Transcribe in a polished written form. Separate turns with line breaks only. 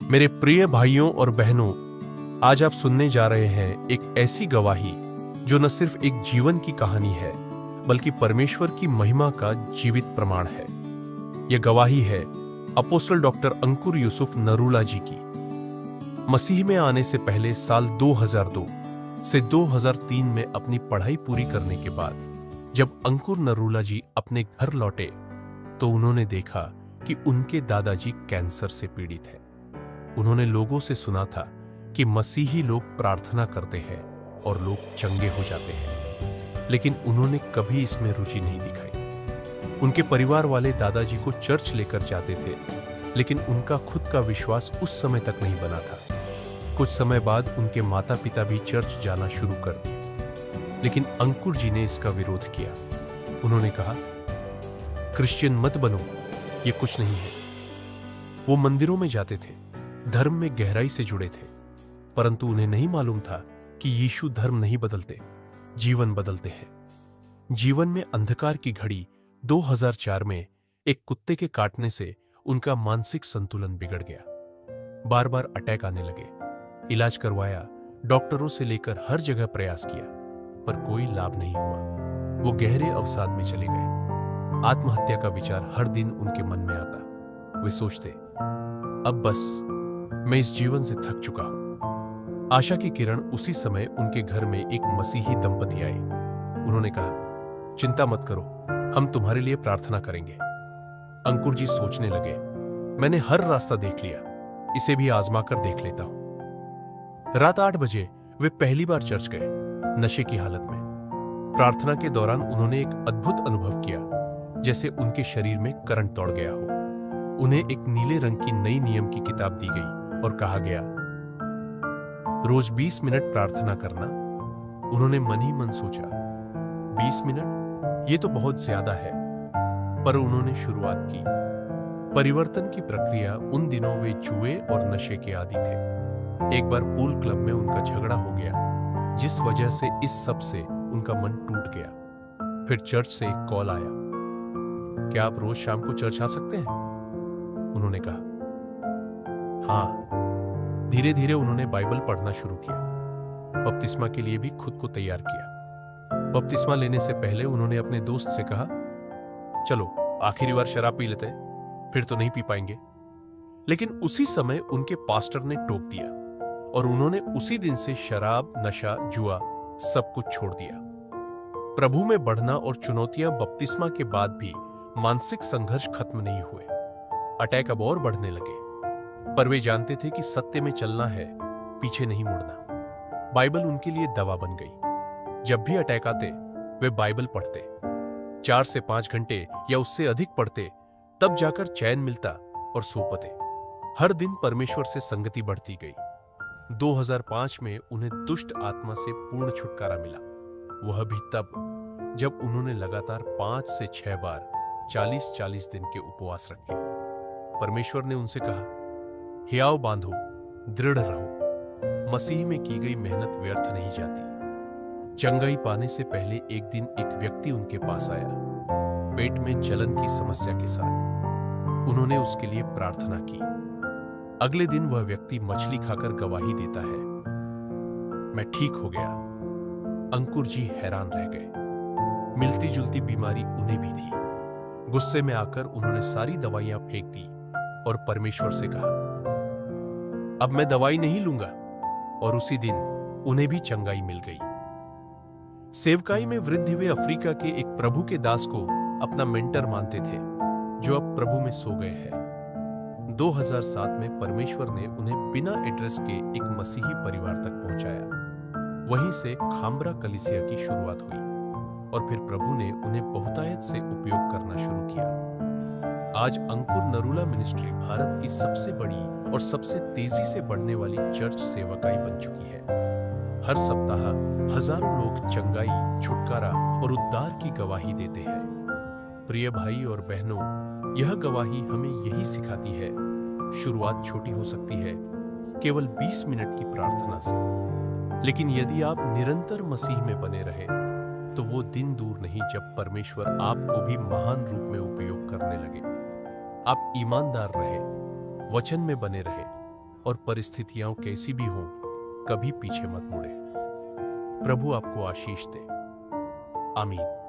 मेरे प्रिय भाइयों और बहनों, आज आप सुनने जा रहे हैं एक ऐसी गवाही जो न सिर्फ एक जीवन की कहानी है, बल्कि परमेश्वर की महिमा का जीवित प्रमाण है। यह गवाही है अपोस्टल डॉक्टर अंकुर यूसुफ नरूला जी की। मसीह में आने से पहले साल 2002 से 2003 में अपनी पढ़ाई पूरी करने के बाद जब अंकुर नरूला जी अपने घर लौटे तो उन्होंने देखा कि उनके दादाजी कैंसर से पीड़ित हैं। उन्होंने लोगों से सुना था कि मसीही लोग प्रार्थना करते हैं और लोग चंगे हो जाते हैं, लेकिन उन्होंने कभी इसमें रुचि नहीं दिखाई। उनके परिवार वाले दादाजी को चर्च लेकर जाते थे, लेकिन उनका खुद का विश्वास उस समय तक नहीं बना था। कुछ समय बाद उनके माता पिता भी चर्च जाना शुरू कर दिए, लेकिन अंकुर जी ने इसका विरोध किया। उन्होंने कहा, क्रिश्चियन मत बनो, ये कुछ नहीं है। वो मंदिरों में जाते थे, धर्म में गहराई से जुड़े थे, परंतु उन्हें नहीं मालूम था कि यीशु धर्म नहीं बदलते, जीवन बदलते हैं। जीवन में अंधकार की घड़ी 2004 में एक कुत्ते के काटने से उनका मानसिक संतुलन बिगड़ गया। बार बार अटैक आने लगे। इलाज करवाया, डॉक्टरों से लेकर हर जगह प्रयास किया, पर कोई लाभ नहीं हुआ। वो गहरे अवसाद में चले गए। आत्महत्या का विचार हर दिन उनके मन में आता। वे सोचते, अब बस मैं इस जीवन से थक चुका हूं। आशा की किरण उसी समय उनके घर में एक मसीही दंपति आए। उन्होंने कहा, चिंता मत करो, हम तुम्हारे लिए प्रार्थना करेंगे। अंकुर जी सोचने लगे, मैंने हर रास्ता देख लिया, इसे भी आजमा कर देख लेता हूं। रात 8 बजे वे पहली बार चर्च गए, नशे की हालत में। प्रार्थना के दौरान उन्होंने एक अद्भुत अनुभव किया, जैसे उनके शरीर में करंट दौड़ गया हो। उन्हें एक नीले रंग की नई नियम की किताब दी गई और कहा गया, रोज 20 मिनट प्रार्थना करना। उन्होंने मन ही मन सोचा, 20 मिनट, ये तो बहुत ज्यादा है, पर उन्होंने शुरुआत की। परिवर्तन की प्रक्रिया उन दिनों वे जुए और नशे के आदी थे। एक बार पूल क्लब में उनका झगड़ा हो गया, जिस वजह से इस सब से उनका मन टूट गया। फिर चर्च से एक कॉल आया, क्या आप रोज शाम को चर्च आ सकते हैं? उन्होंने कहा, हाँ। धीरे धीरे उन्होंने बाइबल पढ़ना शुरू किया। बपतिस्मा के लिए भी खुद को तैयार किया। बपतिस्मा लेने से पहले उन्होंने अपने दोस्त से कहा, चलो आखिरी बार शराब पी लेते हैं, फिर तो नहीं पी पाएंगे। लेकिन उसी समय उनके पास्टर ने टोक दिया और उन्होंने उसी दिन से शराब, नशा, जुआ सब कुछ छोड़ दिया। प्रभु में बढ़ना और चुनौतियां बपतिस्मा के बाद भी मानसिक संघर्ष खत्म नहीं हुए। अटैक अब और बढ़ने लगे, पर वे जानते थे कि सत्य में चलना है, पीछे नहीं मुड़ना। बाइबल उनके लिए दवा बन गई। जब भी अटैक आते, वे बाइबल पढ़ते, 4 से 5 घंटे या उससे अधिक पढ़ते, तब जाकर चैन मिलता और सो पाते। हर दिन परमेश्वर से संगति बढ़ती गई। 2005 में उन्हें दुष्ट आत्मा से पूर्ण छुटकारा मिला। वह भी तब जब उन्होंने लगातार 5 से 6 बार 40-40 दिन के उपवास रखे। परमेश्वर ने उनसे कहा, हियाव बांधो, दृढ़ रहो, मसीह में की गई मेहनत व्यर्थ नहीं जाती। चंगाई पाने से पहले एक दिन एक व्यक्ति उनके पास आया, पेट में जलन की समस्या के साथ। उन्होंने उसके लिए प्रार्थना की। अगले दिन वह व्यक्ति मछली खाकर गवाही देता है, मैं ठीक हो गया। अंकुर जी हैरान रह गए। मिलती जुलती बीमारी उन्हें भी थी। गुस्से में आकर उन्होंने सारी दवाइयां फेंक दी और परमेश्वर से कहा, अब मैं दवाई नहीं लूंगा। और उसी दिन उन्हें भी चंगाई मिल गई। सेवकाई में वृद्धि हुए अफ्रीका के एक प्रभु के दास को अपना मेंटर मानते थे, जो अब प्रभु में सो गए हैं। 2007 में परमेश्वर ने उन्हें बिना एड्रेस के एक मसीही परिवार तक पहुंचाया। वहीं से खाम्बरा कलीसिया की शुरुआत हुई और फिर प्रभु ने उन्हें बहुतायत से उपयोग करना शुरू किया। आज अंकुर नरूला मिनिस्ट्री भारत की सबसे बड़ी और सबसे तेजी से बढ़ने वाली चर्च सेवकाई बन चुकी है। हर सप्ताह हजारों लोग चंगाई, छुटकारा और उद्धार की गवाही देते हैं। प्रिय भाई और बहनों, यह गवाही हमें यही सिखाती है, शुरुआत छोटी हो सकती है, केवल 20 मिनट की प्रार्थना से, लेकिन यदि आप निरंतर मसीह में बने रहे तो वो दिन दूर नहीं जब परमेश्वर आपको भी महान रूप में उपयोग करने लगे। आप ईमानदार रहे, वचन में बने रहे और परिस्थितियां कैसी भी हों, कभी पीछे मत मुड़े। प्रभु आपको आशीष दे। आमीन।